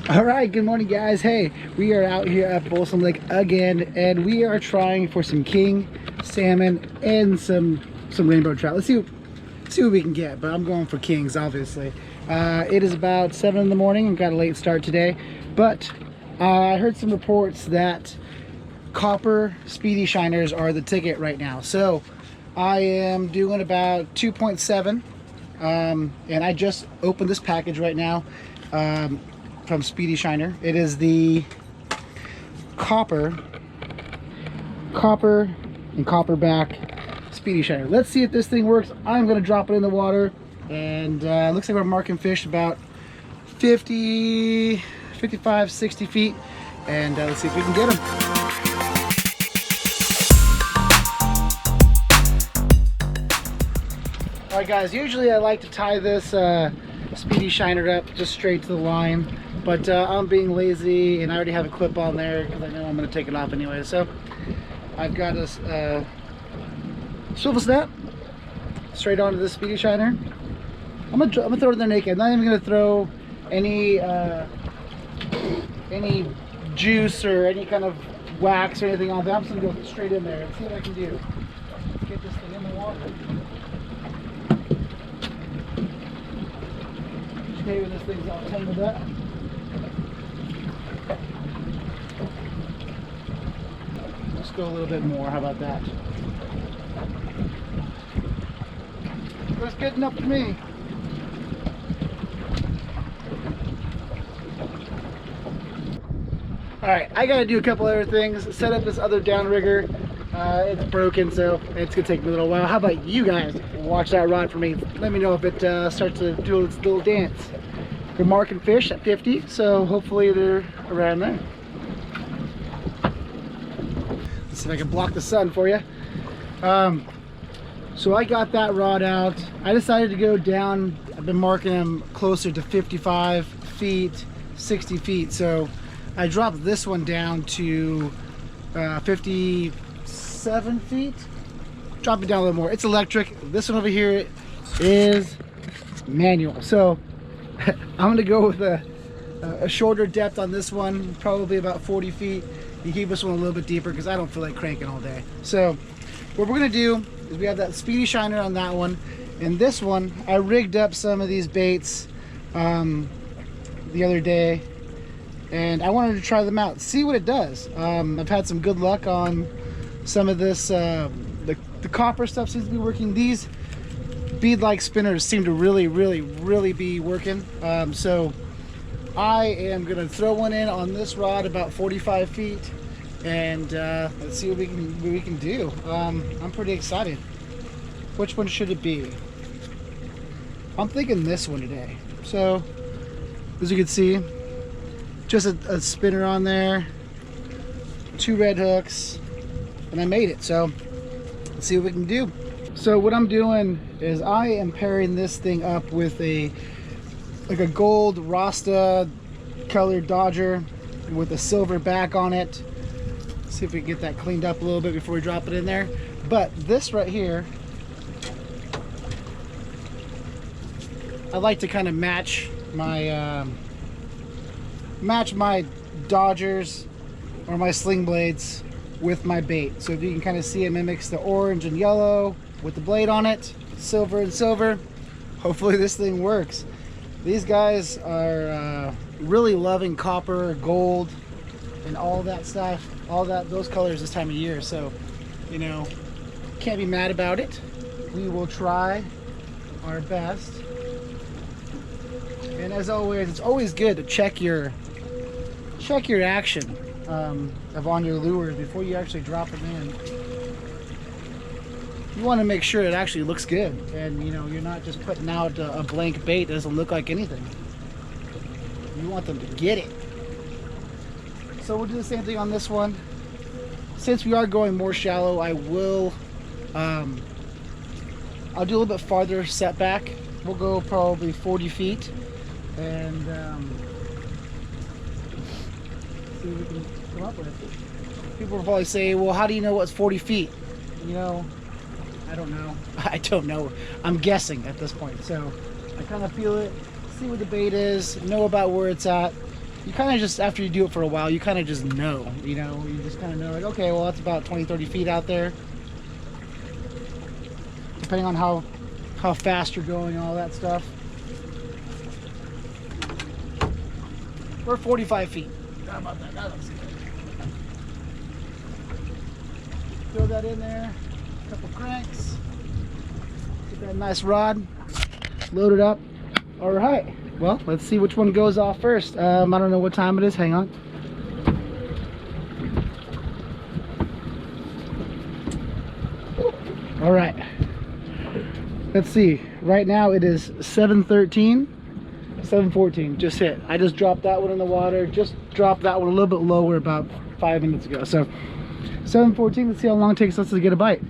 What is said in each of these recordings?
All right, good morning guys. Hey, we are out here at Folsom Lake again, and we are trying for some king salmon and some rainbow trout. Let's see what we can get, but I'm going for kings, obviously. It is about 7 in the morning and got a late start today, but I heard some reports that copper speedy shiners are the ticket right now. So I am doing about 2.7, and I just opened this package right now from Speedy Shiner. It is the copper and copperback Speedy Shiner. Let's see if this thing works. I'm gonna drop it in the water, and it looks like we're marking fish about 50, 55, 60 feet, and let's see if we can get them. All right guys, usually I like to tie this Speedy Shiner up just straight to the line, but I'm being lazy and I already have a clip on there because I know I'm going to take it off anyway. So I've got this swivel snap straight onto this Speedy Shiner. I'm gonna throw it in there naked. I'm not even going to throw any juice or any kind of wax or anything on there. I'm just going to go straight in there and see what I can do. Get this thing in the water. Maybe this thing's all tangled up. Let's go a little bit more. How about that? It's getting up to me. Alright, I gotta do a couple other things. Set up this other downrigger. It's broken, so it's gonna take me a little while. How about you guys watch that rod for me? Let me know if it starts to do its little dance. We're marking fish at 50, so hopefully they're around there. Let's see if I can block the sun for you. So I got that rod out. I decided to go down. I've been marking them closer to 55 feet, 60 feet. So I dropped this one down to 57 feet. Drop it down a little more. It's electric. This one over here is manual. So I'm gonna go with a shorter depth on this one, probably about 40 feet. You keep this one a little bit deeper because I don't feel like cranking all day. So what we're gonna do is we have that Speedy Shiner on that one, and this one I rigged up some of these baits the other day, and I wanted to try them out, see what it does. I've had some good luck on some of this. The copper stuff seems to be working. These bead-like spinners seem to really be working. So I am gonna throw one in on this rod about 45 feet, and let's see what we can do. I'm pretty excited. Which one should it be? I'm thinking this one today. So as you can see, just a spinner on there, 2 red hooks, and I made it. So let's see what we can do. So what I'm doing is I am pairing this thing up with a gold Rasta colored Dodger with a silver back on it. See if we can get that cleaned up a little bit before we drop it in there. But this right here, I like to kind of match my Dodgers or my sling blades with my bait. So if you can kind of see, it mimics the orange and yellow with the blade on it, silver and silver. Hopefully this thing works. These guys are really loving copper, gold, and all that stuff, those colors this time of year. So, you know, can't be mad about it. We will try our best. And as always, it's always good to check your action on your lures before you actually drop them in. You want to make sure it actually looks good, and you know, you're not just putting out a blank bait that doesn't look like anything. You want them to get it. So we'll do the same thing on this one. Since we are going more shallow, I will I'll do a little bit farther setback. We'll go probably 40 feet, and see what we can come up with. People will probably say, well, how do you know what's 40 feet? You know, I don't know. I don't know. I'm guessing at this point. So I kind of feel it, see where the bait is, know about where it's at, you kind of just, after you do it for a while, you kind of just know, you know, you just kind of know, like, okay, well, that's about 20-30 feet out there, depending on how fast you're going and all that stuff. We're 45 feet. How about that? That looks good. Throw that in there, a couple cranks, get that nice rod, load it up. All right, well, let's see which one goes off first. I don't know what time it is, hang on. All right, let's see, right now it is 7:13, 7:14, just hit. I just dropped that one in the water, just dropped that one a little bit lower about 5 minutes ago. So 7:14, let's see how long it takes us to get a bite.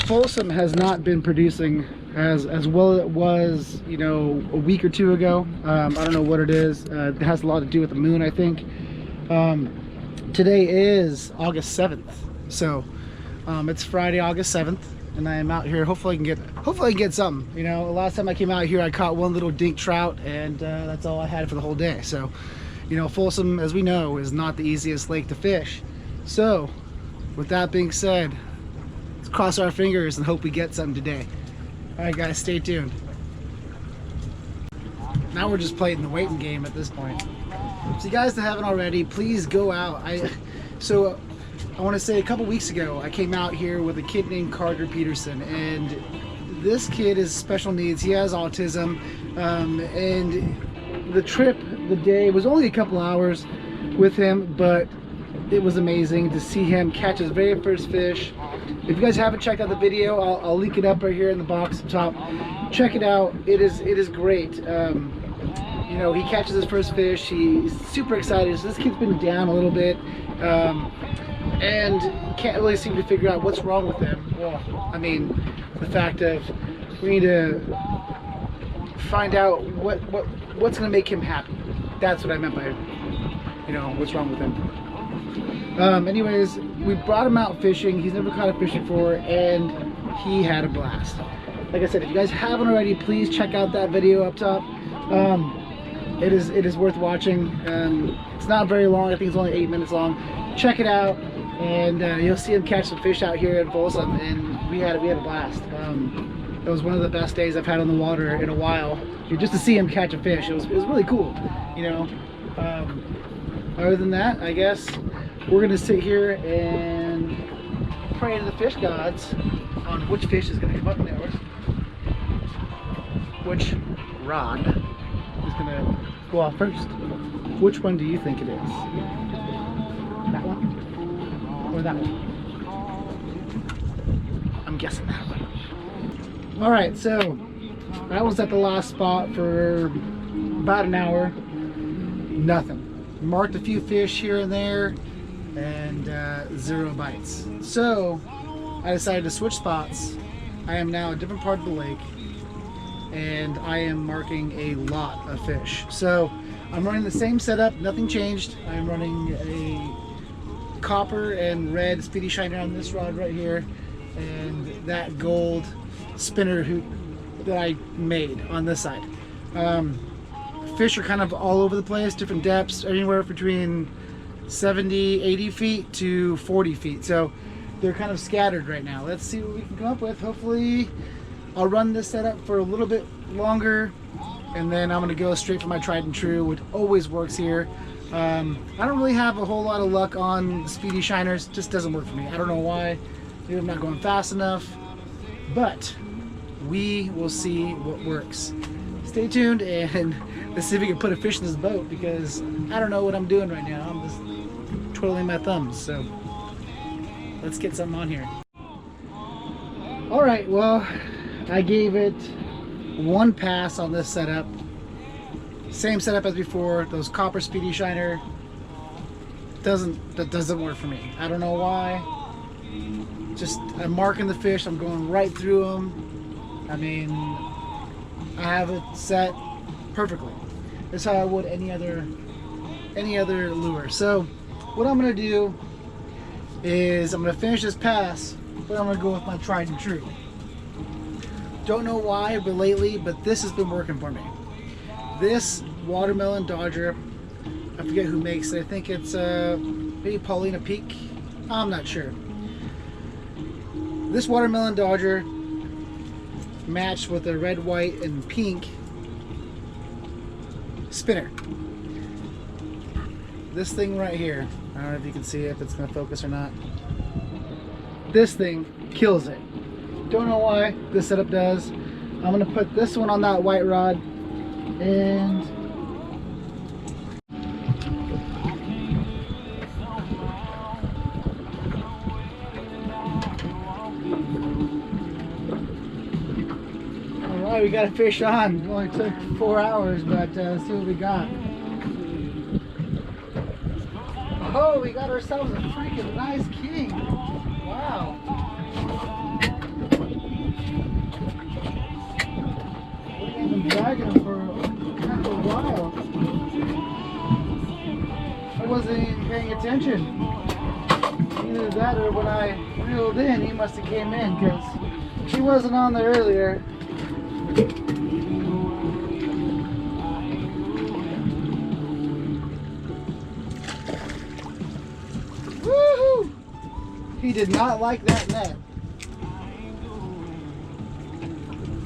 Folsom has not been producing as well as it was, you know, a week or two ago. I don't know what it is. It has a lot to do with the moon, I think. Today is August 7th, so it's Friday, August 7th, and I am out here. Hopefully I can get something. You know, last time I came out here, I caught one little dink trout, and that's all I had for the whole day. So, you know, Folsom, as we know, is not the easiest lake to fish. So, with that being said, let's cross our fingers and hope we get something today. All right, guys, stay tuned. Now we're just playing the waiting game at this point. So you guys that haven't already, please go out. I want to say a couple weeks ago, I came out here with a kid named Carter Peterson, and this kid is special needs. He has autism, and the trip, the day, was only a couple hours with him, but it was amazing to see him catch his very first fish. If you guys haven't checked out the video, I'll link it up right here in the box up top. Check it out. It is great. You know, he catches his first fish. He's super excited. So this kid's been down a little bit, and can't really seem to figure out what's wrong with him. Well, I mean, the fact of we need to find out what's going to make him happy. That's what I meant by, you know, what's wrong with him. Anyways, we brought him out fishing. He's never caught a fish before, and he had a blast. Like I said, if you guys haven't already, please check out that video up top. It is worth watching. It's not very long. I think it's only 8 minutes long. Check it out, and you'll see him catch some fish out here in Folsom, and we had a blast. It was one of the best days I've had on the water in a while. Just to see him catch a fish, it was really cool. You know. Other than that, I guess we're gonna sit here and pray to the fish gods on which fish is gonna come up there, which rod is gonna go off first. Which one do you think it is? That one or that one? I'm guessing that one. All right, so I was at the last spot for about an hour. Nothing. Marked a few fish here and there, and 0 bites. So I decided to switch spots. I am now a different part of the lake, and I am marking a lot of fish. So I'm running the same setup, nothing changed. I'm running a copper and red speedy shiner on this rod right here, and that gold spinner hook that I made on this side. Fish are kind of all over the place, different depths, anywhere between 70, 80 feet to 40 feet. So they're kind of scattered right now. Let's see what we can come up with. Hopefully I'll run this setup for a little bit longer, and then I'm gonna go straight for my tried and true, which always works here. I don't really have a whole lot of luck on speedy shiners. It just doesn't work for me. I don't know why. Maybe I'm not going fast enough, but we will see what works. Stay tuned, and let's see if we can put a fish in this boat, because I don't know what I'm doing right now. I'm just twiddling my thumbs. So let's get something on here. All right, well, I gave it one pass on this setup. Same setup as before. Those copper speedy shiner that doesn't work for me. I don't know why. Just I'm marking the fish. I'm going right through them. I mean, I have it set perfectly. That's how I would any other lure. So what I'm gonna do is I'm gonna finish this pass, but I'm gonna go with my tried and true. Don't know why, but lately, but this has been working for me. This watermelon dodger I forget who makes it. I think it's maybe Paulina Peak. I'm not sure. This watermelon dodger matched with a red, white, and pink spinner. This thing right here, I don't know if you can see it, if it's going to focus or not. This thing kills it. Don't know why this setup does. I'm going to put this one on that white rod and alright, we got a fish on. It only took 4 hours, but let's see what we got. Oh, we got ourselves a freaking nice king. Wow. We've been dragging him for kind of a while. I wasn't even paying attention. Either that or when I reeled in, he must have came in because he wasn't on there earlier. Woohoo! He did not like that net.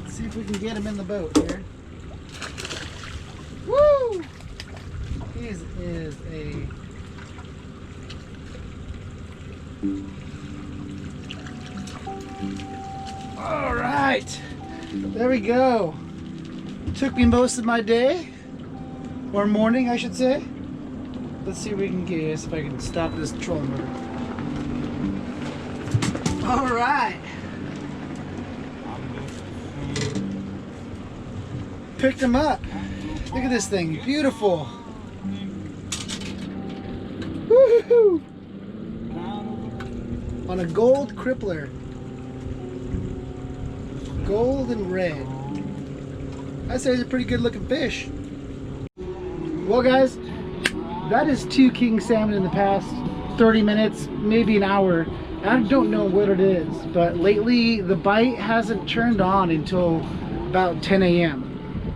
Let's see if we can get him in the boat here. Woo! He is a... All right, there we go. Took me most of my day, or morning I should say. Let's see if we can get this, if I can stop this troll motor. All right. Picked him up. Look at this thing, beautiful. Woohoo! On a gold crippler. Gold and red. I'd say it's a pretty good looking fish. Well guys, that is 2 king salmon in the past 30 minutes, maybe an hour. I don't know what it is, but lately the bite hasn't turned on until about 10 a.m.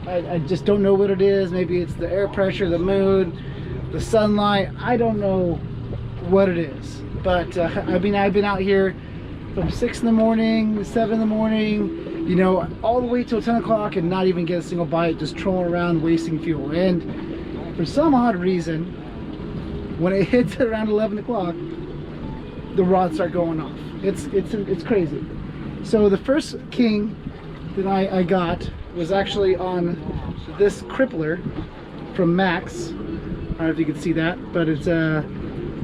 I just don't know what it is. Maybe it's the air pressure, the mood, the sunlight. I don't know what it is. But I mean, I've been out here from 6 in the morning, 7 in the morning, you know, all the way till 10 o'clock and not even get a single bite, just trolling around wasting fuel. And for some odd reason, when it hits around 11 o'clock, the rods start going off. It's crazy. So the first king that I got was actually on this crippler from Max. I don't know if you can see that, but it's a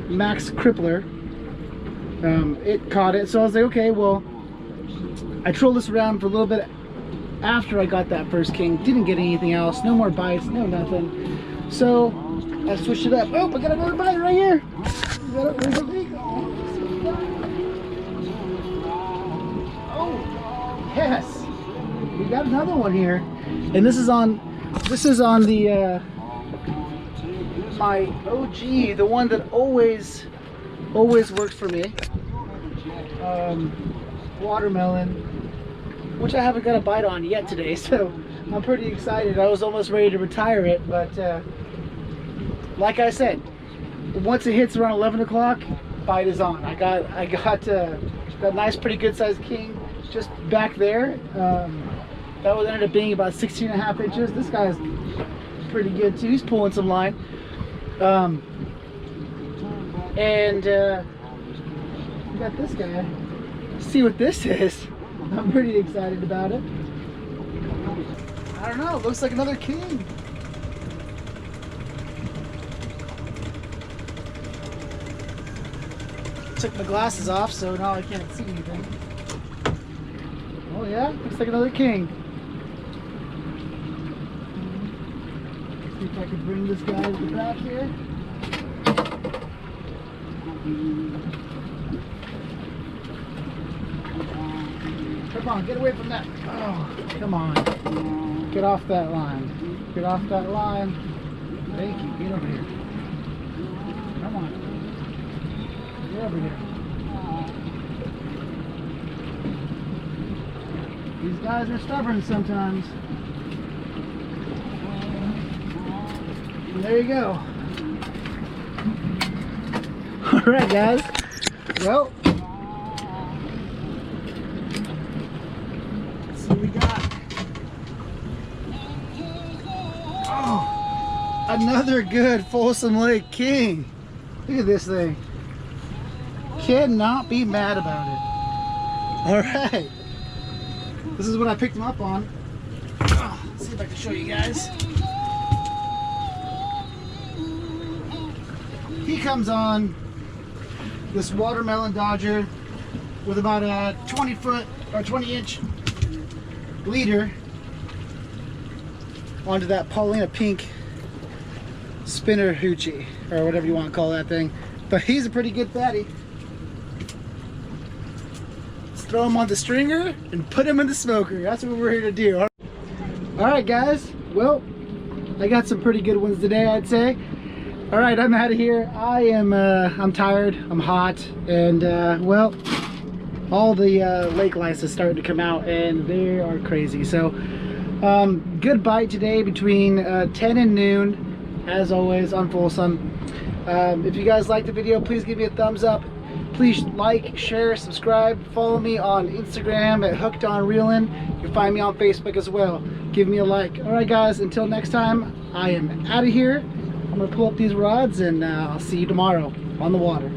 Max crippler. It caught it, so I was like, okay, well, I trolled this around for a little bit after I got that first king. Didn't get anything else, no more bites, no nothing. So I switched it up. Oh, I got another bite right here. Oh, yes, we got another one here, and this is on the my OG, the one that always works for me. Watermelon, which I haven't got a bite on yet today, so I'm pretty excited. I was almost ready to retire it, but like I said, once it hits around 11 o'clock, bite is on. I got a nice, pretty good sized king just back there. That would ended up being about 16.5 inches. This guy's pretty good too. He's pulling some line. And we got this guy. See what this is. I'm pretty excited about it. I don't know, it looks like another king. Took my glasses off, so now I can't see anything. Oh yeah, looks like another king. See if I can bring this guy to the back here. Come on, get away from that. Oh, come on. Get off that line. Get off that line. Thank you. Get over here. Come on. Get over here. These guys are stubborn sometimes. And there you go. All right, guys. Well, let's see what we got. Oh, another good Folsom Lake king. Look at this thing. Cannot be mad about it. All right. This is what I picked him up on. Let's see if I can show you guys. He comes on this watermelon dodger with about a 20-foot or 20-inch leader onto that Paulina pink spinner hoochie, or whatever you want to call that thing. But he's a pretty good fatty. Let's throw him on the stringer and put him in the smoker. That's what we're here to do. All right, guys. Well, I got some pretty good ones today, I'd say. All right, I'm out of here. I'm tired, I'm hot, and well, all the lake lice is starting to come out and they are crazy. So good bite today between 10 and noon, as always, on Folsom. If you guys like the video, please give me a thumbs up. Please like, share, subscribe, follow me on Instagram at Hooked on Reelin. You can find me on Facebook as well. Give me a like. All right, guys, until next time, I am out of here. I'm gonna pull up these rods and I'll see you tomorrow on the water.